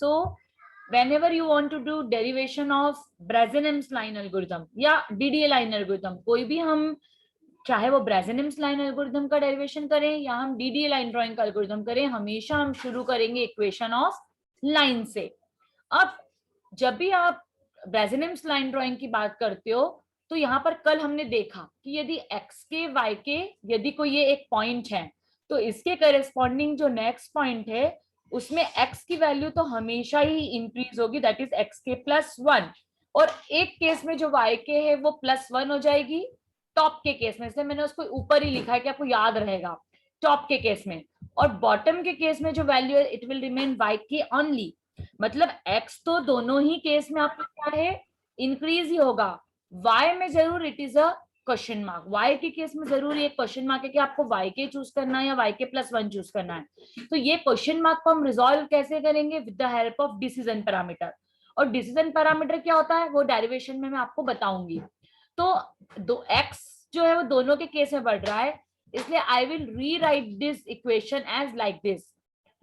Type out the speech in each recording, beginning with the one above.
So whenever you want to do derivation of Brazenham's line algorithm या DDA line algorithm, कोई भी हम चाहे वो Brazenham's line algorithm का डेरिवेशन करें या हम DDA line drawing का algorithm करें, हमेशा हम शुरू करेंगे इक्वेशन ऑफ लाइन से। अब जब भी आप Brazenham's line drawing की बात करते हो तो यहाँ पर कल हमने देखा कि यदि x के y के यदि कोई ये एक पॉइंट है तो इसके करेस्पॉन्डिंग जो नेक्स्ट पॉइंट है उसमें x की वैल्यू तो हमेशा ही इंक्रीज होगी, दैट इज x के प्लस 1, और एक केस में जो y के है वो प्लस 1 हो जाएगी टॉप के केस में, इसलिए मैंने उसको ऊपर ही लिखा है कि आपको याद रहेगा टॉप के केस में, और बॉटम के केस में जो वैल्यू है इट विल रिमेन y के ओनली। मतलब x तो दोनों ही केस में आपका क्या है, इंक्रीज ही होगा, y में जरूर it is a question mark, y के केस में जरूर एक क्वेश्चन मार्क है कि आपको y के चूज करना है या y के प्लस 1 चूज करना है। तो ये क्वेश्चन मार्क को हम रिजॉल्व कैसे करेंगे, with the help of decision parameter, और डिसीजन पैरामीटर क्या होता है वो डेरिवेशन में मैं आपको बताऊंगी। तो दो x जो है वो दोनों के केस में बढ़ रहा है, इसलिए I will rewrite this equation as like this,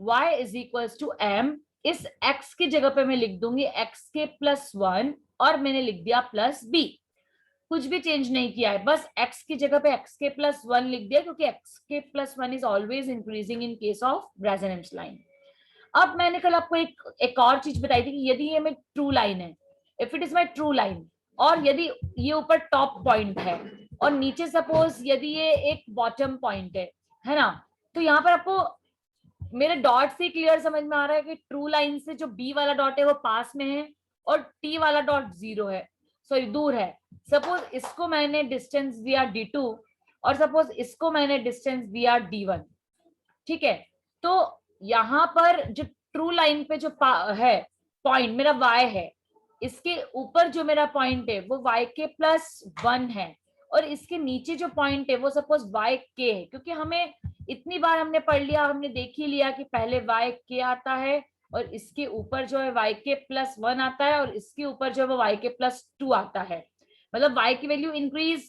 y is equals to m, इस x की जगह पे मैं लिख दूंगी x के प्लस 1 और मैंने लिख दिया प्लस b, कुछ भी चेंज नहीं किया है, बस x की जगह पे x के प्लस 1 लिख दिया क्योंकि x के plus 1 is always increasing in case of Brazenham's line. अब मैंने कल आपको एक और चीज बताई थी कि यदि ये मेरी ट्रू लाइन है, if it is my true line, और यदि ये ऊपर टॉप पॉइंट है और नीचे सपोज यदि ये एक बॉटम पॉइंट है ना, तो यहाँ पर आपको मेरे डॉट से क्लियर समझ में आ रहा है कि ट्रू लाइन से जो बी वाला डॉट है वो पास में है और टी वाला डॉट 0 है, सॉरी दूर है। सपोज इसको मैंने डिस्टेंस दिया d2 और सपोज इसको मैंने डिस्टेंस दिया d1, ठीक है। तो यहाँ पर जो ट्रू लाइन पे जो है पॉइंट मेरा y है, इसके ऊपर जो मेरा पॉइंट है वो y के प्लस 1 है, और इसके नीचे जो पॉइंट है वो सपोज y के है, क्योंकि हमें इतनी बार हमने पढ़ लिया, हमने देख ही लिया कि पहले y के आता है और इसके ऊपर जो है y के प्लस 1 आता है और इसके ऊपर जो है वो y के प्लस 2 आता है, मतलब y की वैल्यू इंक्रीज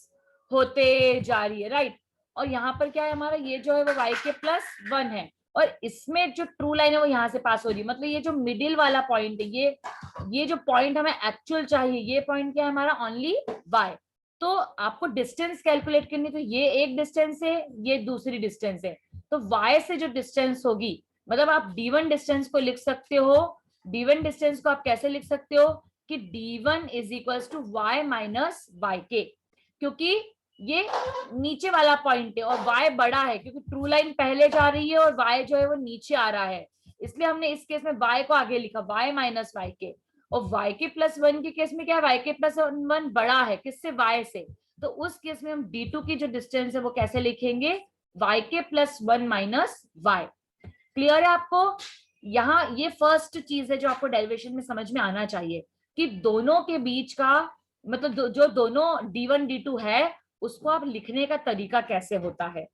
होते जा रही है, राइट। और यहाँ पर क्या है हमारा, ये जो है वो y के प्लस 1 है और इसमें जो ट्रू लाइन है वो यहाँ से पास हो रही है, मतलब ये जो मिडिल वाला पॉइंट है, ये जो पॉइंट हमें एक्चुअल चाहिए, ये पॉइंट क्या है हमारा, ओनली y। तो आपको डिस्टेंस कैलकुलेट करनी, तो ये एक डिस्टेंस है, ये दूसरी डिस्टेंस है, तो y से जो डिस्टेंस होगी, मतलब आप d1 डिस्टेंस को लिख सकते हो, d1 डिस्टेंस को आप कैसे लिख सकते हो कि d1 is equals to y minus Y K, क्योंकि ये नीचे वाला पॉइंट है और y बड़ा है क्योंकि ट्रू लाइन पहले जा रही है और y जो है वो नीचे आ रहा है, इसलिए हमने इस केस में y को आगे लिखा y माइनस वाई के, और y के प्लस 1 के केस में क्या है, y के प्लस 1 बड़ा है किससे, y से, तो उस केस में हम d2 की जो डिस्टेंस है वो कैसे लिखेंगे, y के प्लस 1 माइनस y। क्लियर है आपको? यहाँ ये फर्स्ट चीज है जो आपको डेरिवेशन में समझ में आना चाहिए कि दोनों के बीच का मतलब जो दोनों d1 d2 है उसको आप लिखने का तरीका कैसे होता है।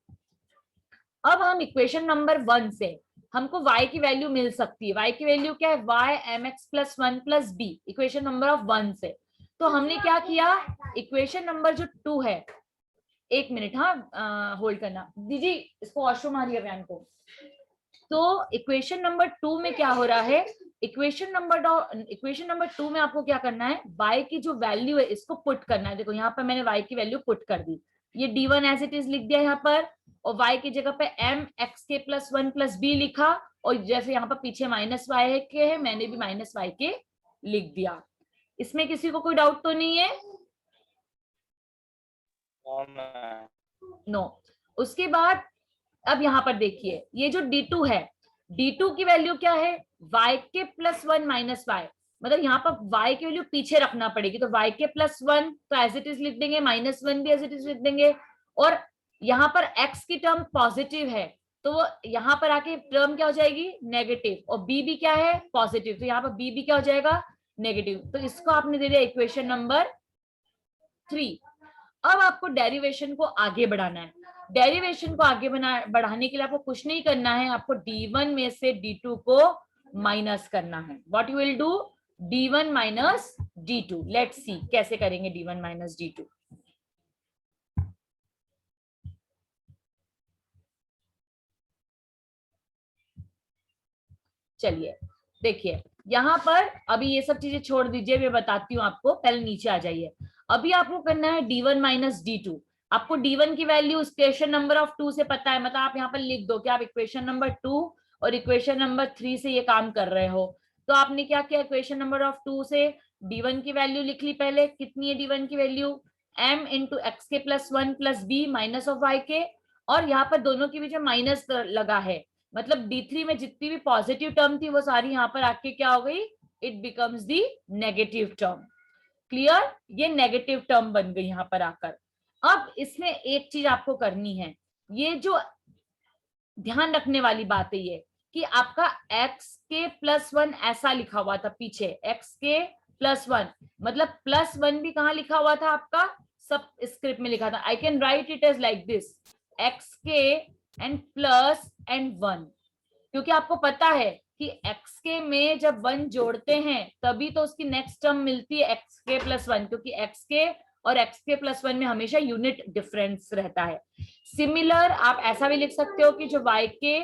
अब हम इक्वेशन नंबर 1 से हमको y की वैल्यू मिल सकती है, y की वैल्यू क्या है, y mx plus 1 plus b, equation number of 1 से। तो हमने क्या किया, इक्वेशन नंबर जो 2 है, एक मिनट, हाँ होल्ड करना दीदी, इसको वॉशरूम आ रही है बयान को। तो इक्वेशन नंबर 2 में क्या हो रहा है, इक्वेशन नंबर 2 में आपको क्या करना है, y की जो वैल्यू है इसको पुट करना है। देखो यहाँ पर मैंने y की वैल्यू पुट कर दी, ये d1 एज इट इज लिख दिया यहाँ पर, और y की जगह पे m x के प्लस 1 प्लस b लिखा, और जैसे यहाँ पर पीछे माइनस y के है मैंने भी माइनस y के लिख दिया। इसमें किसी को कोई डाउट तो नहीं है? नो। उसके बाद अब यहाँ पर देखिए ये जो d2 है, d2 की वैल्यू क्या है, y के प्लस 1 माइनस वाई, मतलब यहाँ पर y की वैल्यू पीछे रखना पड़ेगी, तो y के प्लस 1 तो एज इट इज लिख देंगे, माइनस 1 भी एज इट इज लिख देंगे, और यहाँ पर x की टर्म पॉजिटिव है तो वो यहाँ पर आके टर्म क्या हो जाएगी, नेगेटिव, और b भी क्या है, पॉजिटिव, तो यहाँ पर b भी क्या हो जाएगा, नेगेटिव। तो इसको आपने दे दिया इक्वेशन नंबर 3। अब आपको डेरिवेशन को आगे बढ़ाना है, डेरिवेशन को आगे बढ़ाने के लिए आपको कुछ नहीं करना है, आपको d1 में से d2 को माइनस करना है। What you will do, d1 minus d2, let's see कैसे करेंगे d1 माइनस d2। चलिए देखिए यहाँ पर अभी ये सब चीजें छोड़ दीजिए, मैं बताती हूँ आपको, पहले नीचे आ जाइए। अभी आपको करना है d1 माइनस d2। आपको d1 की वैल्यू इक्वेशन नंबर ऑफ 2 से पता है, मतलब आप यहाँ पर लिख दो कि आप इक्वेशन नंबर 2 और इक्वेशन नंबर 3 से ये काम कर रहे हो। तो आपने क्या किया, इक्वेशन नंबर ऑफ 2 से d1 की वैल्यू लिख ली। पहले कितनी है d1 की वैल्यू, m इंटू एक्स के plus 1 plus B minus of y K, और यहाँ पर दोनों के बीच में माइनस लगा है, मतलब d3 में जितनी भी पॉजिटिव टर्म थी वो सारी यहाँ पर आके क्या हो गई, it becomes the negative term. Clear, ये नेगेटिव टर्म बन गई यहाँ पर आकर। अब इसमें एक चीज आपको करनी है, ये जो ध्यान रखने वाली बात है ये कि आपका एक्स के प्लस 1 ऐसा लिखा हुआ था पीछे, एक्स के प्लस 1, मतलब प्लस 1 भी कहाँ लिखा हुआ था आपका, सब स्क्रिप्ट में लिखा था। I can write it as like this, X K and plus and 1, क्योंकि आपको पता है कि एक्स के में जब 1 जोड़ते हैं तभी तो उसकी नेक्स्ट टर्म मिलती है एक्स के प्लस 1, क्योंकि एक्स के और एक्स के प्लस 1 में हमेशा यूनिट डिफरेंस रहता है। सिमिलर आप ऐसा भी लिख सकते हो कि जो y के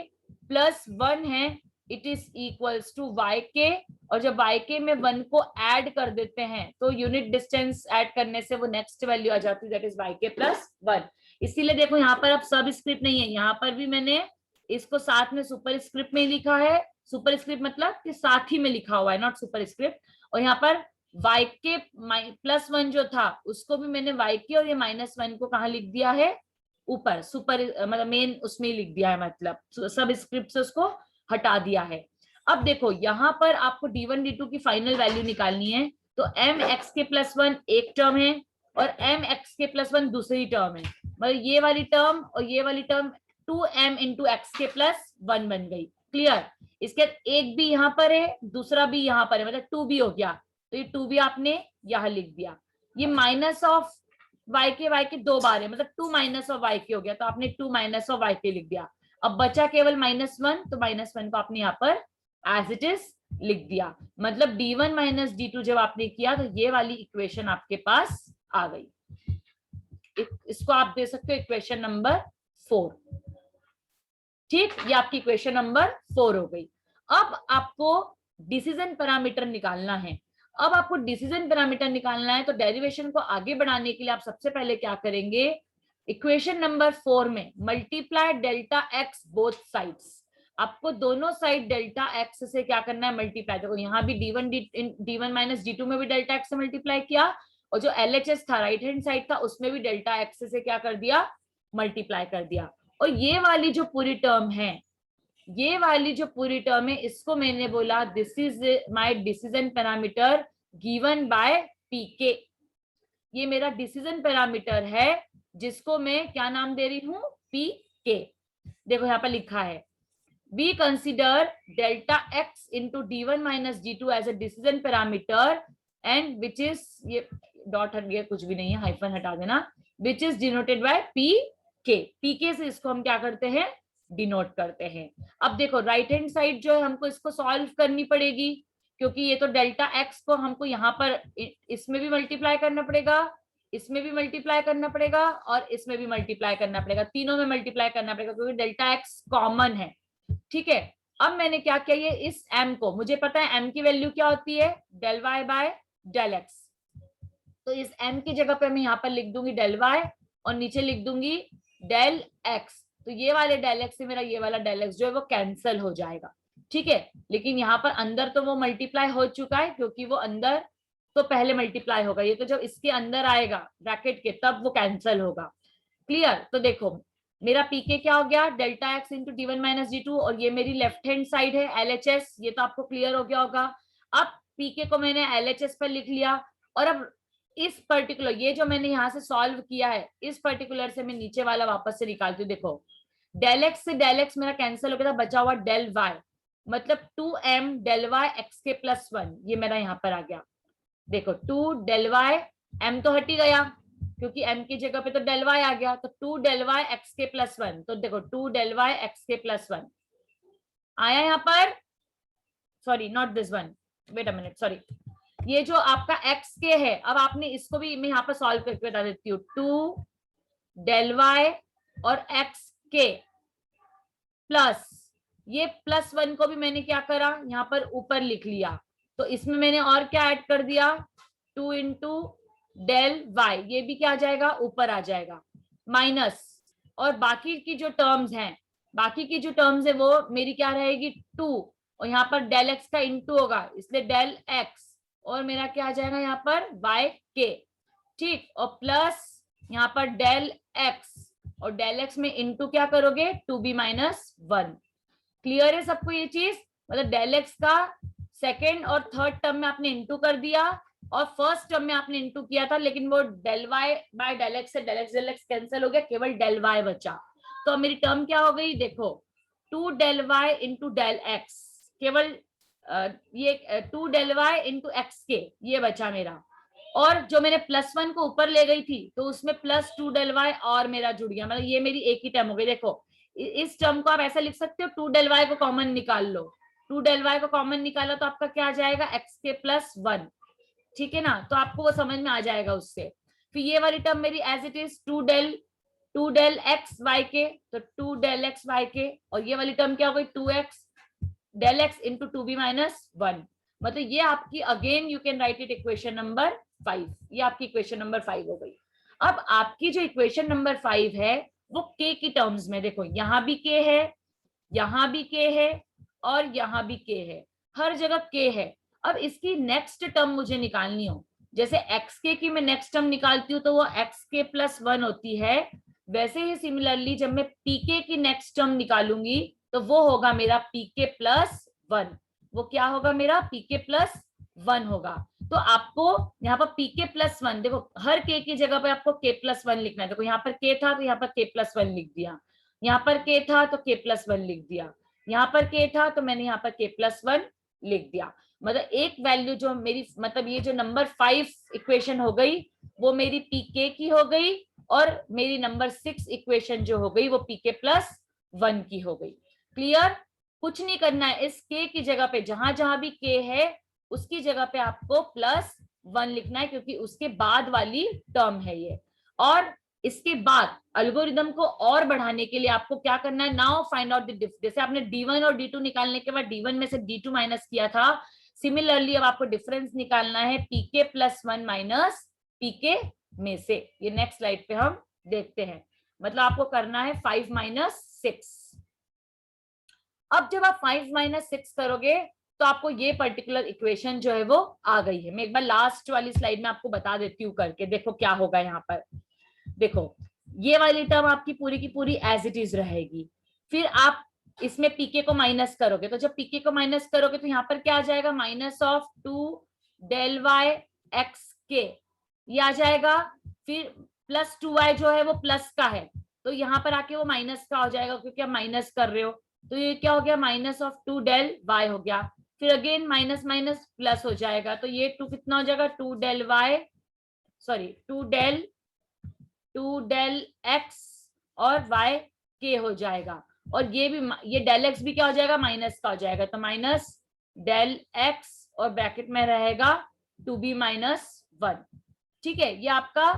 प्लस 1 है it is equals to y K, और जब y के में 1 को ऐड कर देते हैं तो यूनिट डिस्टेंस ऐड करने से वो नेक्स्ट वैल्यू आ जाती है, दैट इज y के प्लस 1। इसीलिए देखो यहाँ पर अब सब स्क्रिप्ट नहीं है, यहाँ पर भी मैंने इसको साथ में सुपर स्क्रिप्ट में ही लिखा है। सुपर स्क्रिप्ट मतलब कि साथ ही में लिखा हुआ है, नॉट सुपर स्क्रिप्ट। और यहाँ पर y के प्लस 1 जो था उसको भी मैंने y के और ये माइनस 1 को कहाँ लिख दिया है, ऊपर सुपर मतलब मेन उसमें ही लिख दिया है, मतलब सब स्क्रिप्ट से उसको हटा दिया है। अब देखो यहाँ पर आपको d1 d2 की फाइनल वैल्यू निकालनी है, तो m x के प्लस 1 एक टर्म है और m x के प्लस 1 दूसरी टर्म है, मतलब ये वाली टर्म और ये वाली टर्म 2m इंटू एक्स के प्लस 1 बन गई। क्लियर, इसके एक भी यहाँ पर है दूसरा भी यहाँ पर है, मतलब 2b हो गया, तो ये 2b आपने यहाँ लिख दिया। ये माइनस ऑफ y के दो बार है, मतलब 2 माइनस ऑफ y के हो गया, तो आपने 2 माइनस ऑफ y के लिख दिया। अब बचा केवल -1, तो -1 को आपने यहाँ पर एज इट इज लिख दिया। मतलब d1 माइनस d2 जब आपने किया तो ये वाली इक्वेशन आपके पास आ गई। इसको आप दे सकते हो इक्वेशन नंबर 4। ठीक, ये आपकी इक्वेशन नंबर 4 हो गई। अब आपको डिसीजन पैरामीटर निकालना है। अब आपको डिसीजन पैरामीटर निकालना है तो डेरिवेशन को आगे बढ़ाने के लिए आप सबसे पहले क्या करेंगे, इक्वेशन नंबर 4 में multiply delta x both sides. आपको दोनों साइड डेल्टा एक्स से क्या करना है, मल्टीप्लाई। देखो यहाँ भी d1 माइनस d2 में भी डेल्टा एक्स से मल्टीप्लाई किया, और जो LHS था राइट हैंड साइड था उसमें भी डेल्टा एक्स से क्या कर दिया, मल्टीप्लाई कर दिया। और ये वाली जो पूरी टर्म है, ये वाली जो पूरी टर्म है, इसको मैंने बोला this is my decision parameter given by p k. ये मेरा डिसीजन पैरामीटर है जिसको मैं क्या नाम दे रही हूं, पीके। देखो यहाँ पर लिखा है we consider delta X into d1 minus d2 as a decision parameter and which is, ये डॉट हट गया, कुछ भी नहीं है, हाइफन हटा देना, which is denoted by P K. PK से इसको हम क्या करते हैं, डिनोट करते हैं। अब देखो राइट हैंड साइड जो है हमको इसको सॉल्व करनी पड़ेगी, क्योंकि ये तो डेल्टा एक्स को हमको यहाँ पर इसमें भी मल्टीप्लाई करना पड़ेगा, इसमें भी मल्टीप्लाई करना पड़ेगा और इसमें भी मल्टीप्लाई करना पड़ेगा, तीनों में मल्टीप्लाई करना पड़ेगा क्योंकि डेल्टा एक्स कॉमन है। ठीक है, अब मैंने क्या किया, ये इस m को, मुझे पता है m की वैल्यू क्या होती है, del y by del x, तो इस m की जगह पे मैं यहाँ पर लिख दूंगी डेल y और नीचे लिख दूंगी डेल x। तो ये वाले डेल x से मेरा ये वाला डेल x जो है वो कैंसिल हो जाएगा। ठीक है, लेकिन यहाँ पर अंदर तो वो मल्टीप्लाई हो चुका है, क्योंकि वो अंदर तो पहले मल्टीप्लाई होगा, ये तो जब इसके अंदर आएगा ब्रैकेट के तब वो कैंसिल होगा। क्लियर, तो देखो मेरा पीके क्या हो गया, delta X into d1 minus d2, और ये मेरी लेफ्ट हैंड साइड है LHS, ये तो आपको क्लियर हो गया होगा। अब पीके को मैंने LHS पर लिख लिया, और अब इस पर्टिकुलर, ये जो मैंने यहाँ से सॉल्व किया है, इस पर्टिकुलर से मैं नीचे वाला वापस से निकालती हूँ। देखो डेल एक्स से डेल एक्स मेरा कैंसिल हो गया था, बचा हुआ डेल वाई, मतलब 2m डेल वाई एक्स के प्लस 1, ये मेरा यहाँ पर आ गया। देखो 2 डेल वाई, m तो हट ही गया क्योंकि m की जगह पे तो डेल वाई आ गया, तो 2 डेल वाई एक्स के प्लस 1, तो देखो 2 डेल वाई एक्स के प्लस 1 आया यहाँ पर, sorry not this one, wait a minute, sorry, ये जो आपका x के है, अब आपने इसको भी मैं यहाँ पर सॉल्व करके बता देती हूँ, 2 डेल वाई और x के प्लस ये +1 को भी मैंने क्या करा, यहाँ पर ऊपर लिख लिया, तो इसमें मैंने और क्या ऐड कर दिया, 2 इंटू डेल वाई, ये भी क्या आ जाएगा, ऊपर आ जाएगा, माइनस, और बाकी की जो टर्म्स हैं, बाकी की जो टर्म्स है वो मेरी क्या रहेगी 2, और यहाँ पर डेल एक्स का इंटू होगा इसलिए डेल एक्स, और मेरा क्या आ जाएगा यहाँ पर वाई के, ठीक, और प्लस यहाँ पर डेल एक्स, और डेल एक्स में इंटू क्या करोगे 2b माइनस 1। क्लियर है सबको ये चीज, मतलब डेल एक्स का सेकेंड और थर्ड टर्म में आपने इंटू कर दिया, और फर्स्ट टर्म में आपने इंटू किया था, लेकिन वो del Y by del X से डेल एक्स कैंसिल हो गया, केवल डेल वाई बचा। तो मेरी टर्म क्या हो गई, देखो 2 del Y into del X, केवल ये 2 डेल वाई इंटू एक्स के, ये बचा मेरा, और जो मैंने +1 को ऊपर ले गई थी तो उसमें +2 डेल वाई और मेरा जुड़ गया, मतलब ये मेरी एक ही टर्म हो गई। देखो इस टर्म को आप ऐसा लिख सकते हो, 2 डेल वाई को कॉमन निकाल लो, 2 डेल वाई को कॉमन निकाला तो आपका क्या आ जाएगा एक्स के +1, ठीक है ना, तो आपको वो समझ में आ जाएगा उससे। फिर ये वाली टर्म मेरी as it is 2 del X Y K, तो 2 डेल एक्स वाई के, और ये वाली टर्म क्या हो गई 2x del x into 2b minus 1, मतलब ये आपकी again you can write it equation number 5, ये आपकी इक्वेशन नंबर 5 हो गई। अब आपकी जो इक्वेशन नंबर 5 है वो k की टर्म्स में, देखो यहाँ भी k है, यहाँ भी k है, और यहाँ भी k है, हर जगह k है। अब इसकी नेक्स्ट टर्म मुझे निकालनी हो, जैसे xk की मैं नेक्स्ट टर्म निकालती हूँ तो वो xk + 1 होती है, वैसे ही सिमिलरली जब मैं pk की नेक्स्ट टर्म निकालूंगी तो वो होगा मेरा pk + 1, वो क्या होगा मेरा pk + 1 होगा। तो आपको यहाँ पर pk + 1, देखो हर k की जगह पे आपको k + 1 लिखना है, देखो यहाँ पर k था तो यहाँ पर k + 1 लिख दिया, यहाँ पर k था तो k + 1 लिख दिया, यहाँ पर k था तो मैंने यहाँ पर k + 1 लिख दिया, मतलब एक वैल्यू जो मेरी, मतलब ये जो नंबर 5 इक्वेशन हो गई वो मेरी pk की हो गई, और मेरी नंबर 6 इक्वेशन जो हो गई वो pk + 1 की हो गई। क्लियर, कुछ नहीं करना है, इस k की जगह पे जहां जहां भी k है उसकी जगह पे आपको +1 लिखना है, क्योंकि उसके बाद वाली टर्म है ये। और इसके बाद एल्गोरिदम को और बढ़ाने के लिए आपको क्या करना है, now find out the difference, जैसे आपने d1 और d2 निकालने के बाद d1 में से d2 माइनस किया था, सिमिलरली अब आपको डिफरेंस निकालना है pk + 1 माइनस pk में से। ये नेक्स्ट स्लाइड पे हम देखते हैं, मतलब आपको करना है 5 - 6। अब जब आप 5 - 6 करोगे तो आपको ये पर्टिकुलर इक्वेशन जो है वो आ गई है। मैं एक बार लास्ट वाली स्लाइड में आपको बता देती हूँ करके, देखो क्या होगा यहाँ पर। देखो ये वाली टर्म आपकी पूरी की पूरी एज इट इज रहेगी, फिर आप इसमें pk को माइनस करोगे, तो जब pk को माइनस करोगे तो यहाँ पर क्या आ जाएगा, -2 डेल वाई एक्स के, ये आ जाएगा, फिर +2y जो है वो प्लस का है तो यहाँ पर आके वो माइनस का हो जाएगा, क्योंकि आप माइनस कर रहे हो, तो ये क्या हो गया -2 डेल y हो गया, फिर अगेन माइनस माइनस प्लस हो जाएगा, तो ये 2 कितना हो जाएगा 2 del y, sorry 2 del x और y के हो जाएगा, और ये भी, ये डेल x भी क्या हो जाएगा माइनस का हो जाएगा, तो माइनस डेल x और ब्रैकेट में रहेगा 2b माइनस 1, ठीक है, ये आपका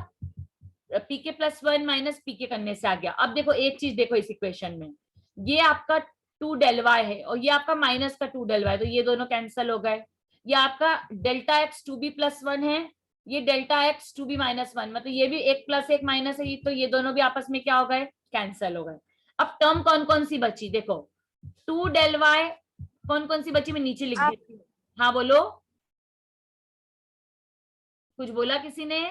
pk + 1 माइनस pk करने से आ गया। अब देखो एक चीज देखो इस इक्वेशन में, ये आपका 2 डेल y है और ये आपका माइनस का 2 डेल y, तो ये दोनों कैंसिल हो गए, ये आपका डेल्टा x 2b + 1 है, ये डेल्टा x 2b - 1, मतलब ये भी 1 + 1 माइनस है, तो ये दोनों भी आपस में क्या हो गए, कैंसिल हो गए। अब टर्म कौन कौन सी बची, देखो 2 डेल y कौन कौन सी बची, मैं नीचे लिख देती हूँ। हाँ बोलो, कुछ बोला किसी ने?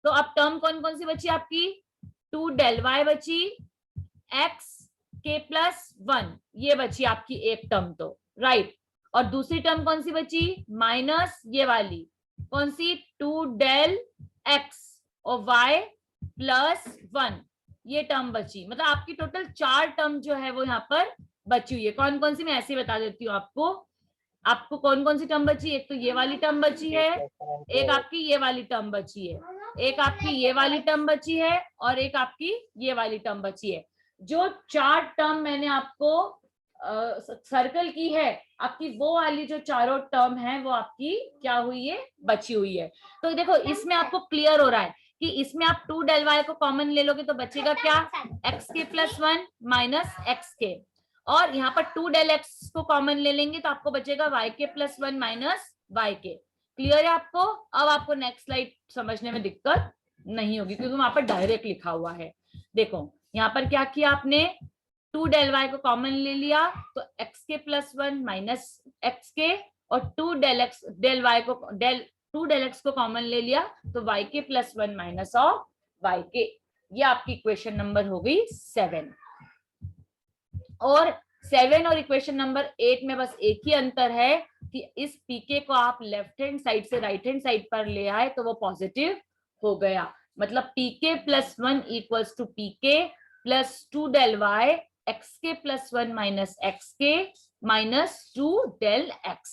तो अब टर्म कौन कौन सी बची आपकी, 2 डेल y बची, x k + 1 ये बची आपकी एक टर्म, तो राइट, और दूसरी टर्म कौन सी बची, माइनस ये वाली कौन सी 2 डेल x और y + 1 ये टर्म बची, मतलब आपकी टोटल 4 टर्म जो है वो यहाँ पर बची हुई है। कौन कौन सी, मैं ऐसे ही बता देती हूँ आपको, आपको कौन कौन सी टर्म बची, एक तो ये वाली टर्म बची है, एक आपकी ये वाली टर्म बची है, एक आपकी ये वाली टर्म बची है, और एक आपकी ये वाली टर्म बची है। जो 4 टर्म मैंने आपको सर्कल की है, आपकी वो वाली जो चारों टर्म है वो आपकी क्या हुई है, बची हुई है। तो देखो इसमें आपको क्लियर हो रहा है कि इसमें आप 2 डेल y को कॉमन ले लोगे तो बचेगा क्या, x k + 1 minus x k, और यहाँ पर 2 del x को कॉमन ले लेंगे तो आपको बचेगा yk plus 1 minus yk। Clear है आपको? अब आपको नेक्स्ट स्लाइड समझने में दिक्कत नहीं होगी क्योंकि वहां पर डायरेक्ट लिखा हुआ है। देखो यहाँ पर क्या किया आपने, 2 del y को कॉमन ले लिया तो xk प्लस 1 माइनस xk, और 2 del y को 2 del x को कॉमन ले लिया तो yk plus 1 minus of yk। ये आपकी इक्वेशन नंबर हो गई 7। और 7 और इक्वेशन नंबर 8 में बस एक ही अंतर है कि इस पीके को आप लेफ्ट हैंड साइड से राइट हैंड साइड पर ले आए तो वो पॉजिटिव हो गया। मतलब p k plus 1 equals to p k plus 2 del y x के plus 1 minus x k minus 2 del x।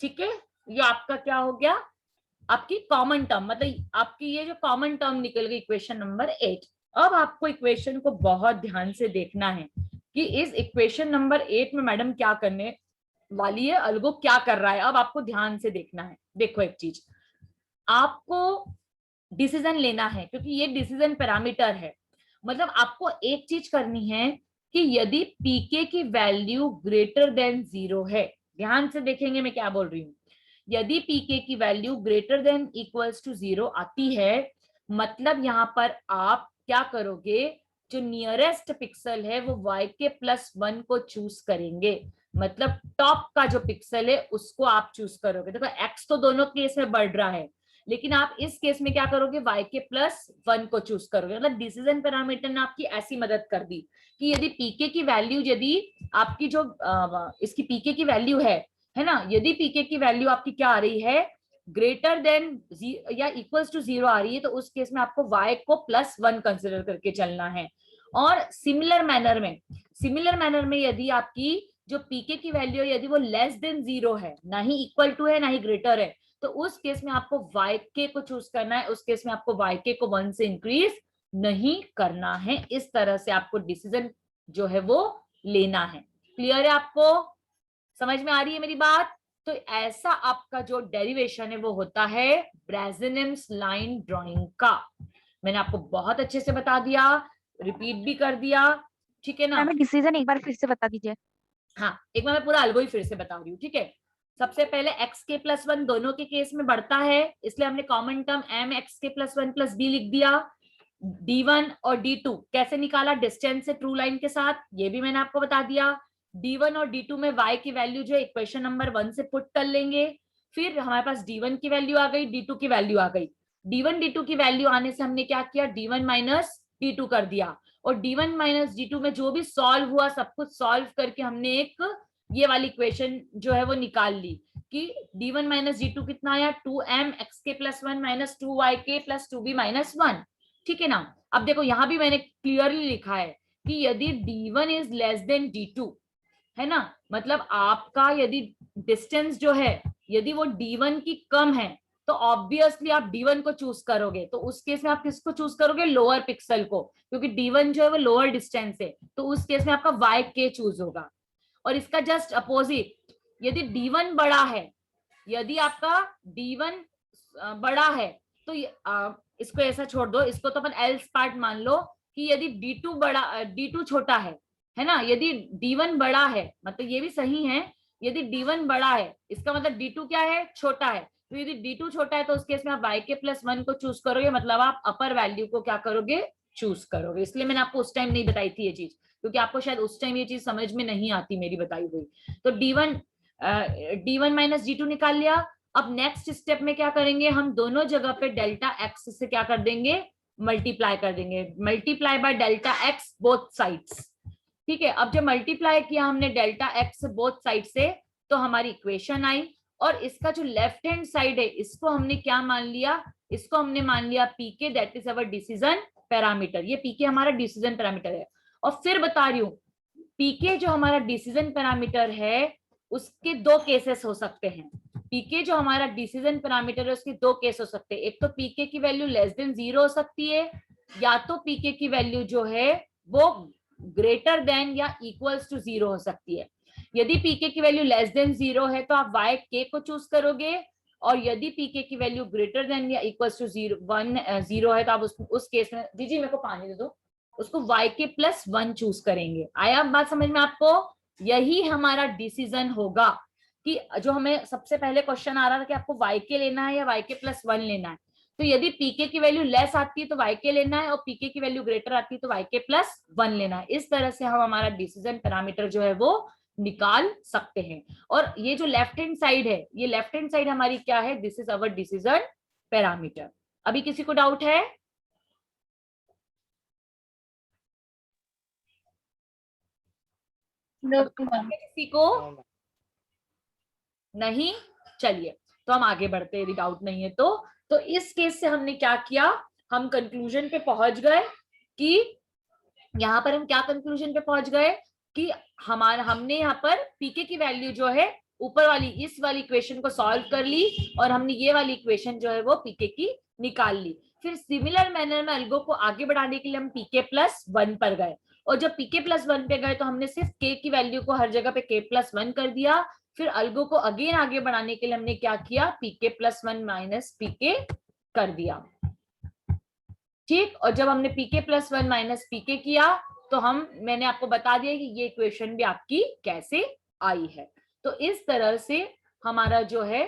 ठीक है, ये आपका क्या हो गया, आपकी कॉमन टर्म, मतलब आपकी ये जो कॉमन टर्म निकल गई इक्वेशन नंबर 8। अब आपको इक्वेशन को बहुत ध्यान से देखना है कि इस इक्वेशन नंबर 8 में मैडम क्या करने वाली है, अलगो क्या कर रहा है। अब आपको ध्यान से देखना है। देखो एक चीज, आपको डिसीजन लेना है क्योंकि ये डिसीजन पैरामीटर है। मतलब आपको एक चीज करनी है कि यदि पीके की वैल्यू ग्रेटर देन 0 है, ध्यान से देखेंगे मैं क्या बोल रही हूँ, यदि पीके की value greater than equals to 0 आती है, मतलब यहाँ पर आप क्या करोगे, जो नियरेस्ट पिक्सल है वो y के प्लस 1 को चूज करेंगे। मतलब टॉप का जो पिक्सल है उसको आप चूज करोगे। देखो x तो दोनों केस में बढ़ रहा है, लेकिन आप इस केस में क्या करोगे, y के प्लस 1 को चूज करोगे। मतलब डिसीजन पैरामीटर ने आपकी ऐसी मदद कर दी कि यदि पीके की वैल्यू, यदि आपकी जो इसकी पीके की वैल्यू है ना, यदि पीके की वैल्यू आपकी क्या आ रही है, ग्रेटर देन या इक्वल्स टू 0 आ रही है, तो उस केस में आपको y को प्लस 1 कंसिडर करके चलना है। और सिमिलर मैनर में यदि आपकी जो पीके की वैल्यू है यदि वो लेस देन 0 है, ना ही इक्वल टू है ना ही ग्रेटर है, तो उस केस में आपको yk को चूज करना है। उस केस में आपको yk को 1 से इंक्रीज नहीं करना है। इस तरह से आपको डिसीजन जो है वो लेना है। क्लियर है? आपको समझ में आ रही है मेरी बात? तो ऐसा आपका जो डेरिवेशन है वो होता है ब्रेज़ेनियम्स लाइन ड्राइंग का। मैंने आपको बहुत अच्छे से बता दिया, रिपीट भी कर दिया, ठीक है ना? हमें डिसीजन एक बार फिर से बता दीजिए। हाँ, एक बार मैं पूरा अलगो ही फिर से बता रही हूँ, ठीक है। सबसे पहले एक्स के प्लस 1 दोनों के केस में बढ़ता है, इसलिए हमने कॉमन टर्म एम एक्स के प्लस 1 प्लस बी लिख दिया। D1 और D2 कैसे निकाला, डिस्टेंस से ट्रू लाइन के साथ, ये भी मैंने आपको बता दिया। D1 और D2 में y की वैल्यू जो है इक्वेशन नंबर 1 से पुट कर लेंगे। फिर हमारे पास D1 की वैल्यू आ गई, D2 की वैल्यू आ गई। D1 D2 की वैल्यू आने से हमने क्या किया, D1 माइनस D2 कर दिया। और D1 माइनस D2 में जो भी सॉल्व हुआ सब कुछ सॉल्व करके हमने एक ये वाली इक्वेशन जो है वो निकाल ली कि D1 माइनस D2 कितना आया, 2m x के plus 1 minus 2yk plus 2b minus 1। ठीक है ना? अब देखो यहां भी मैंने क्लियरली लिखा है कि यदि D1 is less than D2, है ना, मतलब आपका यदि डिस्टेंस जो है यदि वो D1 की कम है तो ऑब्वियसली आप D1 को चूज करोगे। तो उस केस में आप किसको चूज करोगे, लोअर पिक्सल को, क्योंकि D1 जो है वो लोअर डिस्टेंस है, तो उस केस में आपका YK चूज होगा। और इसका जस्ट अपोजिट, यदि D1 बड़ा है, यदि आपका D1 बड़ा है तो इसको ऐसा छोड़ दो, इसको तो अपन एल्स पार्ट मान लो कि यदि D2 बड़ा, D2 छोटा है ना, यदि D1 बड़ा है, मतलब ये भी सही है, यदि D1 बड़ा है इसका मतलब D2 क्या है, छोटा है। तो यदि D2 छोटा है तो उस केस में आप yk प्लस 1 को चूज करोगे, मतलब आप अपर वैल्यू को क्या करोगे, चूज करोगे। इसलिए मैंने आपको उस टाइम नहीं बताई थी ये चीज, क्योंकि आपको शायद उस टाइम ये चीज समझ में नहीं आती मेरी बताई हुई। तो D1 माइनस D2 निकाल लिया। अब नेक्स्ट स्टेप में क्या करेंगे, हम दोनों जगह पे डेल्टा एक्स से क्या कर देंगे, मल्टीप्लाई कर देंगे, multiply by delta x both sides. ठीक है, अब जब मल्टीप्लाई किया हमने डेल्टा एक्स बोथ साइड से तो हमारी इक्वेशन आई। और इसका जो लेफ्ट हैंड साइड है इसको हमने क्या मान लिया, इसको हमने मान लिया p k, that is our decision parameter. ये पीके हमारा डिसीजन पैरामीटर है। और फिर बता रही हूँ, पीके जो हमारा डिसीजन पैरामीटर है उसके दो केसेस हो सकते हैं। पीके जो हमारा डिसीजन पैरामीटर है उसके दो केस हो सकते हैं। एक तो पीके की वैल्यू लेस देन 0 हो सकती है, या तो पीके की वैल्यू जो है वो ग्रेटर देन या इक्वल्स टू 0 हो सकती है। यदि पीके की वैल्यू लेस देन 0 है तो आप वाई के को चूज करोगे, और यदि पीके की वैल्यू ग्रेटर देन या इक्वल्स टू 0 है तो आप उस केस में, दीजिए मेरे को पानी दे दो, उसको वाई के प्लस 1 चूज करेंगे। आया बात समझ में आपको? यही हमारा डिसीजन होगा कि जो हमें सबसे पहले क्वेश्चन आ रहा था कि आपको yk लेना है या yk प्लस 1 लेना है, तो यदि pk की वैल्यू लेस आती है तो yk लेना है और pk की वैल्यू ग्रेटर आती है तो yk प्लस 1 लेना है। इस तरह से हम हमारा डिसीजन पैरामीटर जो है वो निकाल सकते हैं। और ये जो लेफ्ट हैंड साइड है, ये लेफ्ट हैंड साइड हमारी क्या है, this is our decision parameter. अभी किसी को डाउट है? किसी को नहीं? चलिए तो हम आगे बढ़ते हैं, यदि डाउट नहीं है तो इस केस से हमने क्या किया, हम कंक्लूजन पे पहुंच गए कि यहाँ पर हम क्या कंक्लूजन पे पहुंच गए कि हमने यहाँ पर पीके की वैल्यू जो है ऊपर वाली इस वाली इक्वेशन को सॉल्व कर ली और हमने ये वाली इक्वेशन जो है वो पीके की निकाल ली। फिर सिमिलर मैनर में अल्गो को आगे बढ़ाने के लिए हम पीके प्लस 1 पर गए और जब पीके प्लस 1 पे गए तो हमने सिर्फ के की वैल्यू को हर जगह पे के प्लस 1 कर दिया। फिर अल्गो को अगेन आगे बढ़ाने के लिए हमने क्या किया, पीके प्लस 1 माइनस पीके कर दिया। ठीक, और जब हमने pk प्लस 1 माइनस pk किया तो मैंने आपको बता दिया कि ये इक्वेशन भी आपकी कैसे आई है। तो इस तरह से हमारा जो है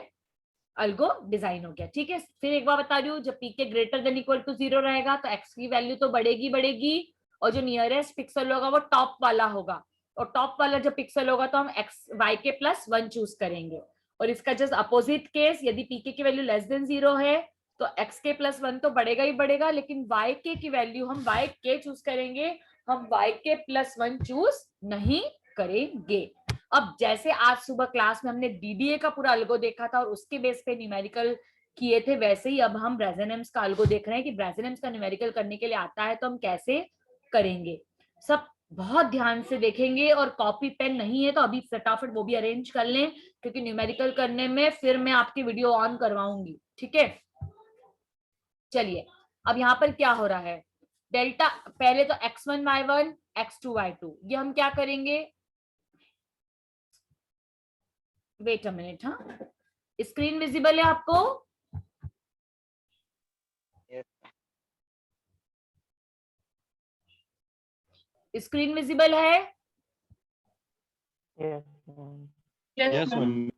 अल्गो डिजाइन हो गया। ठीक है, फिर एक बार बता रही हूँ, जब pk greater than equal to 0 रहेगा तो x की वैल्यू तो बढ़ेगी और जो नियरेस्ट पिक्सल होगा वो टॉप वाला होगा और टॉप वाला जो पिक्सल होगा तो हम yk प्लस 1 चूज करेंगे। और इसका जस्ट अपोजिट केस, यदि pk की वैल्यू लेस देन 0 है तो xk प्लस 1 तो बढ़ेगा ही बढ़ेगा, लेकिन yk की वैल्यू हम yk चूज करेंगे, हम yk प्लस 1 चूज नहीं करेंगे। अब जैसे आज सुबह क्लास में हमने डीडीए का पूरा अल्गो देखा था और उसके बेस पे न्यूमेरिकल किए थे, वैसे ही अब हम ब्रेजेनेम्स का अल्गो देख रहे हैं कि ब्रेजेनेम्स का न्यूमेरिकल करने के लिए आता है तो हम कैसे करेंगे। सब बहुत ध्यान से देखेंगे और कॉपी पेन नहीं है तो अभी फटाफट वो भी अरेंज कर लें, क्योंकि न्यूमेरिकल करने में फिर मैं आपकी वीडियो ऑन करवाऊंगी। ठीक है, चलिए अब यहाँ पर क्या हो रहा है, डेल्टा पहले तो x1 y1 x2 y2, ये हम क्या करेंगे, वेट अ मिनट, हाँ स्क्रीन विजिबल है आपको? स्क्रीन विजिबल है? Yes ma'am.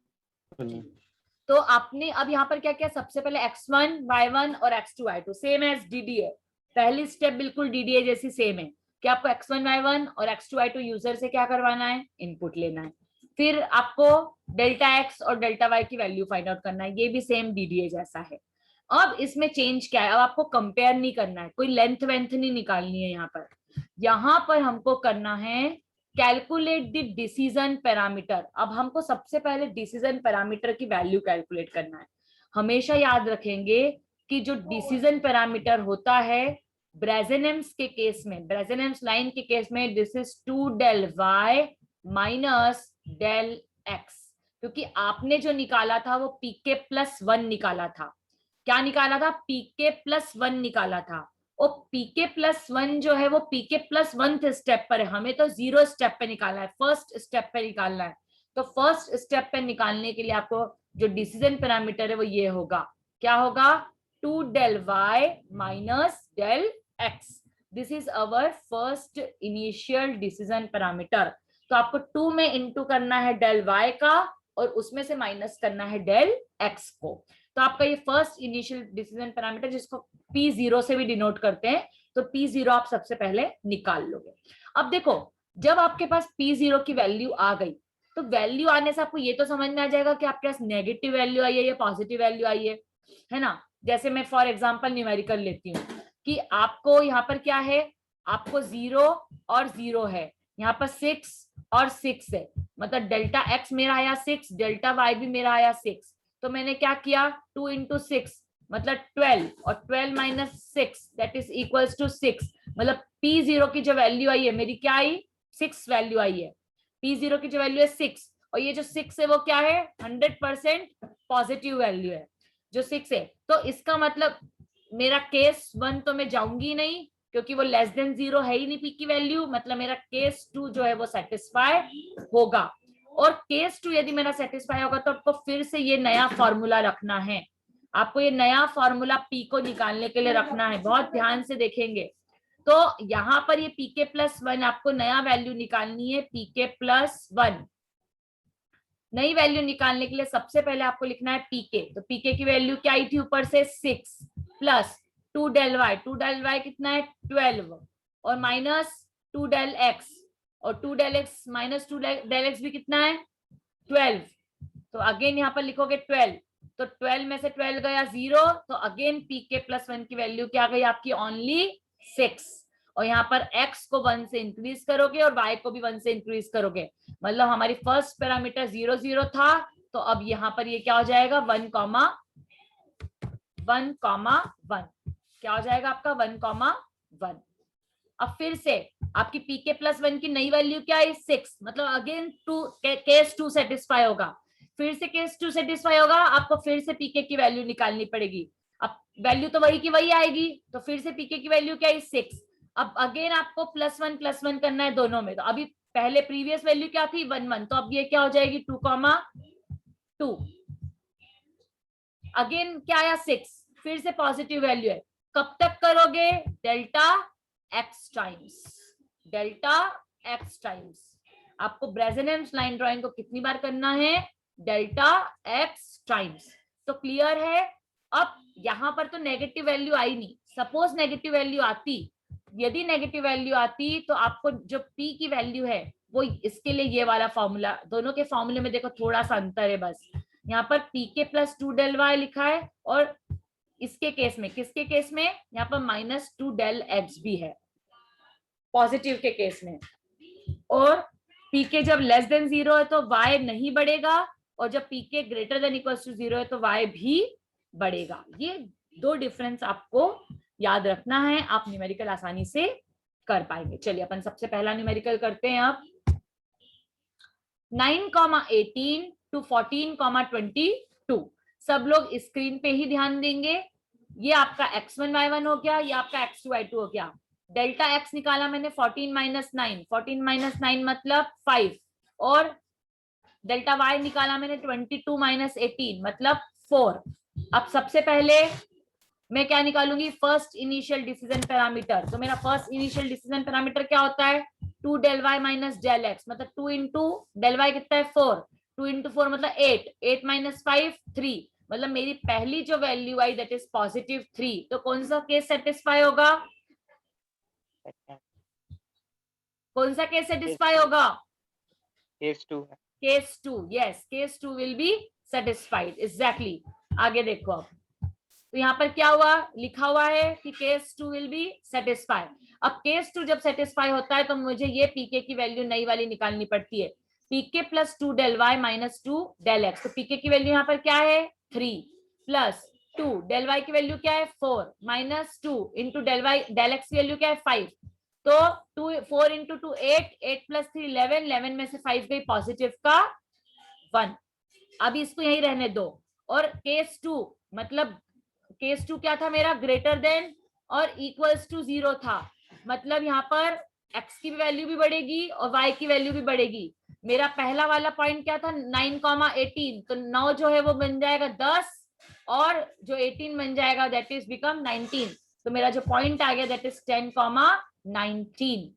तो आपने अब यहाँ पर क्या किया, सबसे पहले x1 y1 और x2 y2 same as DDA, पहली स्टेप बिल्कुल डीडीए जैसी सेम है कि आपको x1 y1 और x2 y2 यूजर से क्या करवाना है, इनपुट लेना है। फिर आपको डेल्टा x और डेल्टा y की वैल्यू फाइंड आउट करना है, ये भी सेम डीडीए जैसा है। अब इसमें चेंज क्या है, अब आपको कंपेयर नहीं करना है, कोई लेंथ वेंथ नहीं निकालनी है। यहाँ पर हमको करना है कैलकुलेट द डिसीजन पैरामीटर। अब हमको सबसे पहले डिसीजन पैरामीटर की वैल्यू कैलकुलेट करना है। हमेशा याद रखेंगे कि जो डिसीजन पैरामीटर होता है ब्रेजेनेम्स के केस में, ब्रेजेनेम्स लाइन के केस में, this is 2 del y minus del x, क्योंकि आपने जो निकाला था वो pk प्लस 1 निकाला था। क्या निकाला था, pk प्लस 1 निकाला था। और pk प्लस 1 जो है वो pk प्लस 1 स्टेप पर है, हमें तो 0 स्टेप पे निकालना है, फर्स्ट स्टेप पे निकालना है। तो फर्स्ट स्टेप पे निकालने के लिए आपको जो डिसीजन पैरामीटर है वो ये होगा, क्या होगा, 2 del y minus del x, this is our first initial decision parameter. तो आपको 2 में इंटू करना है del y का और उसमें से माइनस करना है del x को। तो आपका ये फर्स्ट इनिशियल डिसीजन पैरामीटर, जिसको P0 से भी डिनोट करते हैं, तो P0 आप सबसे पहले निकाल लोगे। अब देखो, जब आपके पास P0 की वैल्यू आ गई तो वैल्यू आने से आपको ये तो समझ में आ जाएगा कि आपके पास नेगेटिव वैल्यू आई है या पॉजिटिव वैल्यू आई है ना। जैसे मैं फॉर एग्जांपल न्यूमेरिकल लेती हूँ कि आपको यहाँ पर क्या है, आपको 0 और 0 है, यहाँ पर 6 और 6 है, मतलब डेल्टा x मेरा आया 6, डेल्टा y भी मेरा आया 6। तो मैंने क्या किया, 2 इंटू 6 मतलब 12 और 12 minus 6 that is equals to 6, मतलब P0 की जो वैल्यू आई है मेरी क्या आई, 6 वैल्यू आई है। P0 की जो वैल्यू है 6 और ये जो 6 है वो क्या है, 100% पॉजिटिव वैल्यू है जो 6 है। तो इसका मतलब मेरा केस 1 तो मैं जाऊंगी नहीं क्योंकि वो लेस देन 0 है ही नहीं पी की वैल्यू, मतलब मेरा केस 2 जो है वो सेटिस्फाई होगा। और केस 2 यदि मेरा सेटिस्फाई होगा तो आपको फिर से ये नया फॉर्मूला रखना है, आपको ये नया फॉर्मूला P को निकालने के लिए रखना है, बहुत ध्यान से देखेंगे। तो यहाँ पर ये pk प्लस 1 आपको नया वैल्यू निकालनी है, pk प्लस 1। नई वैल्यू निकालने के लिए सबसे पहले आपको लिखना है pk। तो pk की वैल्यू क्या आई थी ऊपर से 6 plus 2 del y, 2 del y कितना है 12 और माइनस 2 del x और 2 del x minus 2 del x भी कितना है 12। तो अगेन यहाँ पर लिखोगे 12, तो 12 में से 12 गया 0, तो अगेन pk प्लस 1 की वैल्यू क्या गई आपकी ओनली 6। और यहाँ पर x को 1 से इंक्रीज करोगे और y को भी 1 से इंक्रीज करोगे, मतलब हमारी फर्स्ट पैरामीटर 0 0 था, तो अब यहाँ पर ये क्या हो जाएगा 1 कॉमा 1 कॉमा 1, क्या हो जाएगा आपका 1 कॉमा 1। अब फिर से आपकी pk प्लस 1 की नई वैल्यू क्या है 6, मतलब अगेन केस 2 सेटिस्फाई होगा, फिर से केस 2 सेटिस्फाई होगा, आपको फिर से pk की वैल्यू निकालनी पड़ेगी। अब वैल्यू तो वही की वही आएगी, तो फिर से pk की वैल्यू क्या है 6। अब अगेन आपको प्लस 1 करना है दोनों में, तो अभी पहले प्रीवियस वैल्यू क्या थी 1 1, तो अब ये क्या हो जाएगी 2 कॉमा 2। अगेन क्या आया 6, फिर से पॉजिटिव वैल्यू है, कब तक करोगे delta x times, delta x times. आपको ब्रेजनेम्स लाइन ड्राइंग को कितनी बार करना है डेल्टा x टाइम्स। तो क्लियर है। अब यहां पर तो नेगेटिव वैल्यू आई नहीं, सपोज नेगेटिव वैल्यू आती, यदि नेगेटिव वैल्यू आती तो आपको जो p की वैल्यू है वो इसके लिए ये वाला फॉर्मूला, दोनों के फॉर्मूले में देखो थोड़ा सा अंतर है बस, यहाँ पर pk प्लस 2 del y लिखा है और इसके केस में, किसके केस में, यहाँ पर माइनस 2 del x भी है पॉजिटिव के केस में। और pk जब लेस देन 0 है तो y नहीं बढ़ेगा, और जब pk greater than equal to 0 है तो y भी बढ़ेगा। ये दो डिफरेंस आपको याद रखना है, आप न्यूमेरिकल आसानी से कर पाएंगे। चलिए अपन सबसे पहला न्यूमेरिकल करते हैं। अब 9,18 to 14,22, सब लोग स्क्रीन पे ही ध्यान देंगे। ये आपका x1 y1 हो गया, ये आपका x2 y2 हो गया। डेल्टा x निकाला मैंने 14 माइनस 9, 14 माइनस 9 मतलब 5, और डेल्टा y निकाला मैंने 22 माइनस 18 मतलब 4। अब सबसे पहले मैं क्या निकालूंगी फर्स्ट इनिशियल डिसीजन पैरामीटर। तो मेरा फर्स्ट इनिशियल डिसीजन पैरामीटर क्या होता है 2 del y minus del x, मतलब 2 इंटू del y कितना है 4, 2 इंटू 4 मतलब 8, 8 माइनस 5 3, मतलब मेरी पहली जो value I that is positive 3। तो कौन सा केस सेटिस्फाई होगा, कौन सा केस सेटिस्फाई होगा केस 2 है। Case 2, yes case 2 will be satisfied exactly. आगे देखो अब, तो यहाँ पर क्या हुआ लिखा हुआ है कि केस 2 विल बी सेटिस्फाई। अब केस 2 जब सेटिस्फाई होता है तो मुझे ये pk की वैल्यू नई वाली निकालनी पड़ती है, pk plus 2 del y minus 2 del x। तो pk की वैल्यू यहाँ पर क्या है 3 प्लस 2 del y की वैल्यू क्या है 4 माइनस 2 इंटू del x की वैल्यू क्या है 5। तो 4 इंटू 2 8, 8 प्लस 3 11, 11 में से 5 गई पॉजिटिव का 1। अभी इसको यही रहने दो। और केस 2 मतलब केस 2 क्या था मेरा ग्रेटर देन और इक्वल्स टू 0 था, मतलब यहाँ पर x की वैल्यू भी बढ़ेगी और y की वैल्यू भी बढ़ेगी। मेरा पहला वाला पॉइंट क्या था 9,18, तो 9 जो है वो बन जाएगा 10 और जो 18 बन जाएगा दैट इज बिकम 19। तो मेरा जो पॉइंट आ गया दैट इज 10,19।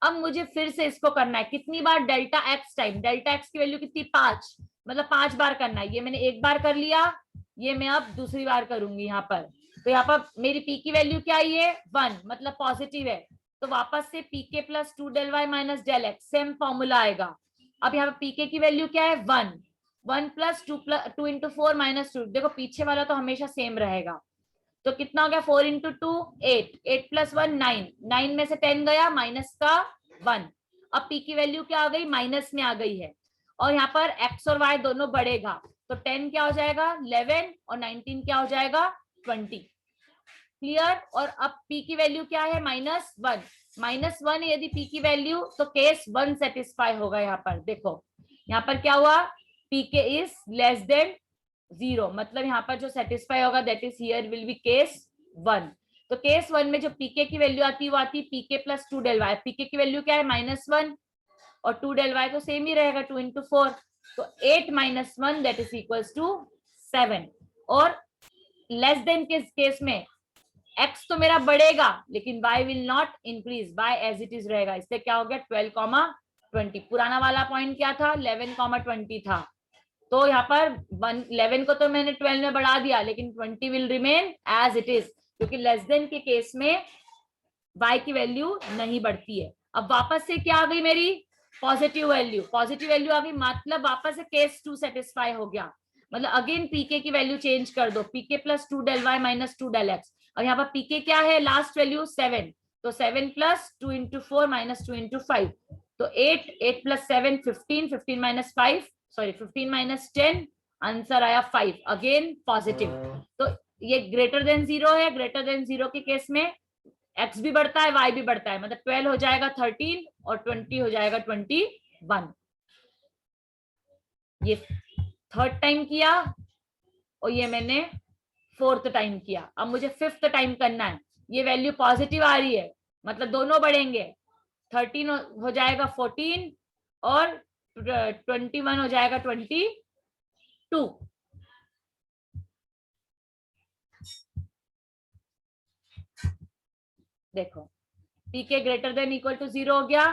अब मुझे फिर से इसको करना है कितनी बार delta x time, delta x की वैल्यू कितनी 5, मतलब 5 बार करना है। ये मैंने एक बार कर लिया, ये मैं अब दूसरी बार करूंगी यहाँ पर। तो यहाँ पर मेरी p की वैल्यू क्या आई है 1, मतलब पॉजिटिव है, तो वापस से pk plus 2 del y minus del x same formula आएगा। अब यहाँ पर pk की वैल्यू क्या है 1, 1 प्लस 2 इंटू 4 माइनस 2, देखो पीछे वाला तो हमेशा सेम रहेगा। तो कितना हो गया 4 इंटू 2 8, 8 प्लस 1 9, 9 में से 10 गया माइनस का 1। अब p की वैल्यू क्या आ गई माइनस में आ गई है, और यहाँ पर x और y दोनों बढ़ेगा, तो 10 क्या हो जाएगा 11 और 19 क्या हो जाएगा 20। क्लियर। और अब p की वैल्यू क्या है -1, -1 यदि p की वैल्यू तो केस 1 सेटिस्फाई होगा। यहाँ पर देखो यहाँ पर क्या हुआ pk इज लेस देन 0, मतलब यहाँ पर जो सेटिस्फाई होगा that is here will be case 1। तो केस 1 में जो pk की वैल्यू आती है वो आती है pk plus 2 del y। pk की वैल्यू क्या है -1 और 2 del y तो सेम ही रहेगा 2 इंटू 4, तो 8 minus 1 that is equals to 7। और लेस देन के केस में x तो मेरा बढ़ेगा लेकिन y will not increase, y as it is रहेगा। इससे क्या हो गया 12,20। पुराना वाला पॉइंट क्या था 11,20 था, तो यहाँ पर 11 को तो मैंने 12 में बढ़ा दिया लेकिन 20 will remain as it is, क्योंकि लेस देन के केस में y की वैल्यू नहीं बढ़ती है। अब वापस से क्या आ गई मेरी पॉजिटिव वैल्यू, पॉजिटिव वैल्यू आ गई, मतलब वापस से केस 2 सेटिस्फाई हो गया। मतलब अगेन pk की वैल्यू चेंज कर दो, pk plus 2 del y minus 2 del x। और यहाँ पर pk क्या है लास्ट वैल्यू 7, तो 7 प्लस 2 इंटू 4 माइनस 2 इंटू 5, तो 8, 8 plus 7 15, 15 minus 5 sorry 15 minus 10, answer आया 5, अगेन पॉजिटिव। तो ये ग्रेटर देन 0 है, ग्रेटर देन 0 के केस में x भी बढ़ता है y भी बढ़ता है, मतलब 12 हो जाएगा 13 और 20 हो जाएगा 21। ये थर्ड टाइम किया और ये मैंने फोर्थ टाइम किया। अब मुझे फिफ्थ टाइम करना है। ये वैल्यू पॉजिटिव आ रही है मतलब दोनों बढ़ेंगे, 13 हो जाएगा 14 और 21 हो जाएगा 22। देखो पीके ग्रेटर देन इक्वल टू 0 हो गया,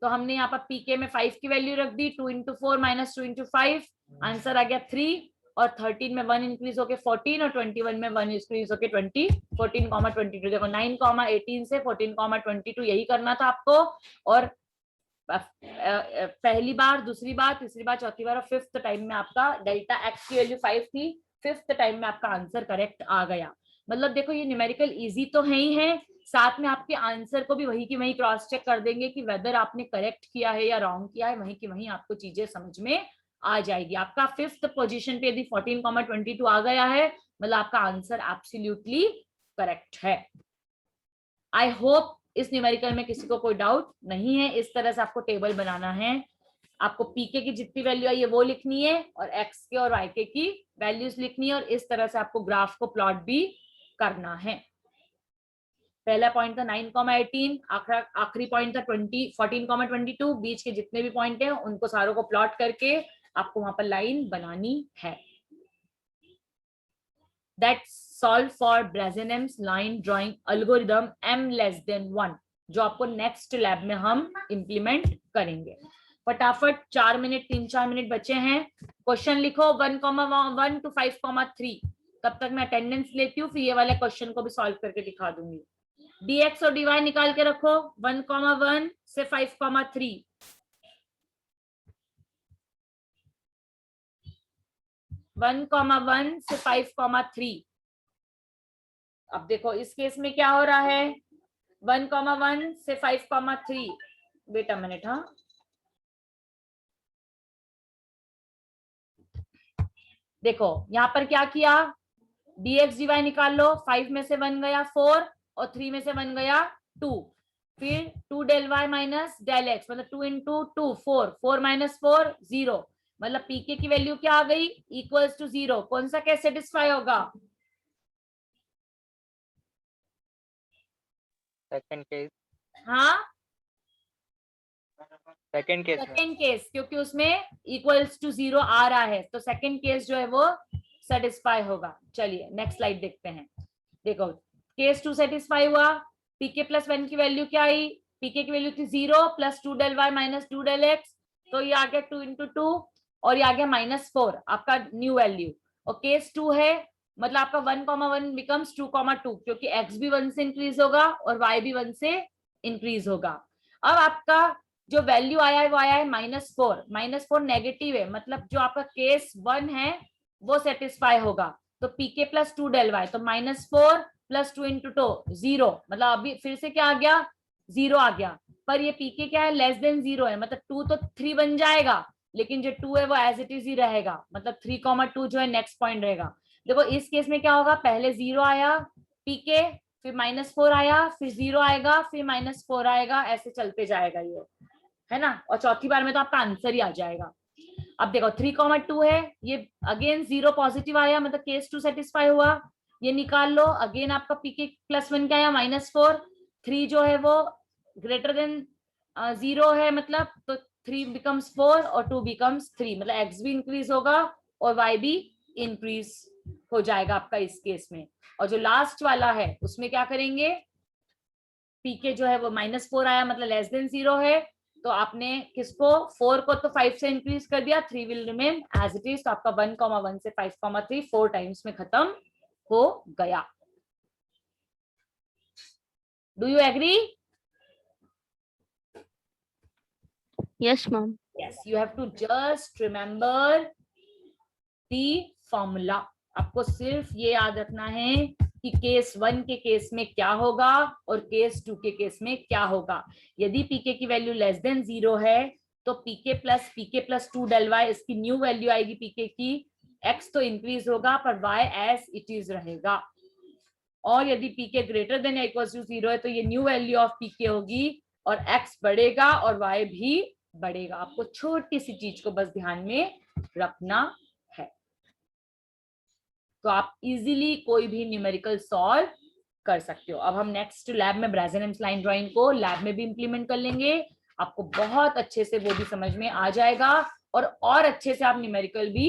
तो हमने यहाँ पर पीके में 5 की वैल्यू रख दी, 2 इंटू 4 माइनस 2 इंटू 5, आंसर आ गया 3, और 13 में 1 इंक्रीज होके 14 और 21 में 1 इंक्रीज होके 20, 14,22। देखो 9,18 से 14,22 यही करना था आपको। और पहली बार, दूसरी बार, तीसरी बार, चौथी बार और फिफ्थ टाइम में आपका डेल्टा एक्स की वैल्यू 5 थी, फिफ्थ टाइम में आपका आंसर करेक्ट आ गया। मतलब देखो ये न्यूमेरिकल इजी तो है ही है, साथ में आपके आंसर को भी वही की वही क्रॉस चेक कर देंगे कि वेदर आपने करेक्ट किया है या रॉन्ग किया है, वही की वही आपको चीजें समझ में आ जाएगी। आपका फिफ्थ पोजीशन पे यदि 14,22 आ गया है मतलब आपका आंसर एब्सोल्युटली करेक्ट है। आई होप इस न्यूमेरिकल में किसी को कोई डाउट नहीं है। इस तरह से आपको टेबल बनाना है, आपको पीके की जितनी वैल्यू आई है वो लिखनी है और एक्स के और वाई के की वैल्यूज लिखनी है, और इस तरह से आपको ग्राफ को प्लॉट भी करना है। पहला पॉइंट था 9,18, आखिरी पॉइंट था 14,22, बीच के जितने भी पॉइंट हैं उनको सारों को प्लॉट करके आपको वहां पर लाइन बनानी है। That's solve for Brazenham's line drawing algorithm m<1, जो आपको नेक्स्ट लैब में हम इंप्लीमेंट करेंगे। फटाफट 4 मिनट 3-4 मिनट बचे हैं, क्वेश्चन लिखो 1,1 to 5,3। तब तक मैं अटेंडेंस लेती हूँ, फिर ये वाले क्वेश्चन को भी सॉल्व करके दिखा दूंगी। dx और dy निकाल के रखो 1,1 से 5,3। 1,1 से 5,3। अब देखो इस केस में क्या हो रहा है 1,1 से 5,3। बेटा मिनट, हाँ देखो यहाँ पर क्या किया, dx dy निकाल लो, 5 में से 1 गया 4 और 3 में से 1 गया 2, फिर 2 del y minus del x, मतलब 2 इंटू 2 4, 4 माइनस 4 0, मतलब पीके की वैल्यू क्या आ गई इक्वल्स टू 0। कौन सा केस सेटिस्फाई होगा, सेकंड केस, हाँ सेकंड केस में सेकेंड केस, क्योंकि उसमें इक्वल्स टू 0 आ रहा है, तो सेकेंड केस जो है वो सेटिस्फाई होगा। चलिए नेक्स्ट स्लाइड देखते हैं। देखो केस 2 सेटिस्फाई हुआ, पीके प्लस 1 की वैल्यू क्या आई, पीके की वैल्यू थी 0 plus 2 del y minus 2 del x, तो ये आ गया 2 इंटू 2 और ये आ गया -4 आपका न्यू वैल्यू। और केस 2 है मतलब आपका 1,1 बिकम्स 2,2, क्योंकि x भी 1 से इंक्रीज होगा और y भी 1 से इंक्रीज होगा। अब आपका जो वैल्यू आया है वो आया है -4, -4 नेगेटिव है, मतलब जो आपका केस 1 है वो सेटिस्फाई होगा। तो पीके प्लस 2 del y, तो -4 प्लस 2 इंटू 2 0, मतलब अभी फिर से क्या आ गया 0 आ गया, पर ये पीके क्या है लेस देन 0 है, मतलब 2 तो 3 बन जाएगा लेकिन जो 2 है वो एज इट इज ही रहेगा, मतलब 3,2 जो है नेक्स्ट पॉइंट रहेगा। देखो इस केस में क्या होगा, पहले 0 आया पीके, फिर -4 आया, फिर 0 आएगा, फिर -4 आएगा, ऐसे चलते जाएगा ये, है ना, और चौथी बार में तो आपका आंसर ही आ जाएगा। अब देखो 3,2 है, ये अगेन 0 पॉजिटिव आया, मतलब केस 2 सेटिस्फाई हुआ, ये निकाल लो, अगेन आपका पीके प्लस 1 क्या आया -4, 3 जो है वो ग्रेटर देन 0 है, मतलब तो 3 बिकम्स 4 और 2 बिकम्स 3, मतलब x भी इंक्रीज होगा और y भी इंक्रीज हो जाएगा आपका इस केस में। और जो लास्ट वाला है उसमें क्या करेंगे, पीके जो है वो -4 आया, मतलब लेस देन 0 है, तो आपने किसको 4 को तो 5 से इंक्रीज कर दिया, 3 will remain as it is, तो आपका 1,1 से 5,3 4 टाइम्स में खत्म हो गया। Do you agree? Yes, ma'am. Yes, you have to just remember the formula. आपको सिर्फ ये याद रखना है कि केस 1 के केस में क्या होगा और केस 2 के केस में क्या होगा। यदि पीके की वैल्यू लेस देन 0 है तो पीके प्लस 2 डेल वाई, इसकी न्यू वैल्यू आएगी पीके की, एक्स तो इंक्रीज होगा पर वाई एज इट इज रहेगा। और यदि पीके ग्रेटर देन या इक्वल टू 0 है तो ये न्यू वैल्यू ऑफ पीके होगी और एक्स बढ़ेगा और वाई भी बढ़ेगा। आपको छोटी सी चीज को बस ध्यान में रखना है, तो आप इजीली कोई भी न्यूमेरिकल सॉल्व कर सकते हो। अब हम नेक्स्ट लैब में ब्रेज़ेनेम्स लाइन ड्राइंग को लैब में भी इंप्लीमेंट कर लेंगे, आपको बहुत अच्छे से वो भी समझ में आ जाएगा और अच्छे से आप न्यूमेरिकल भी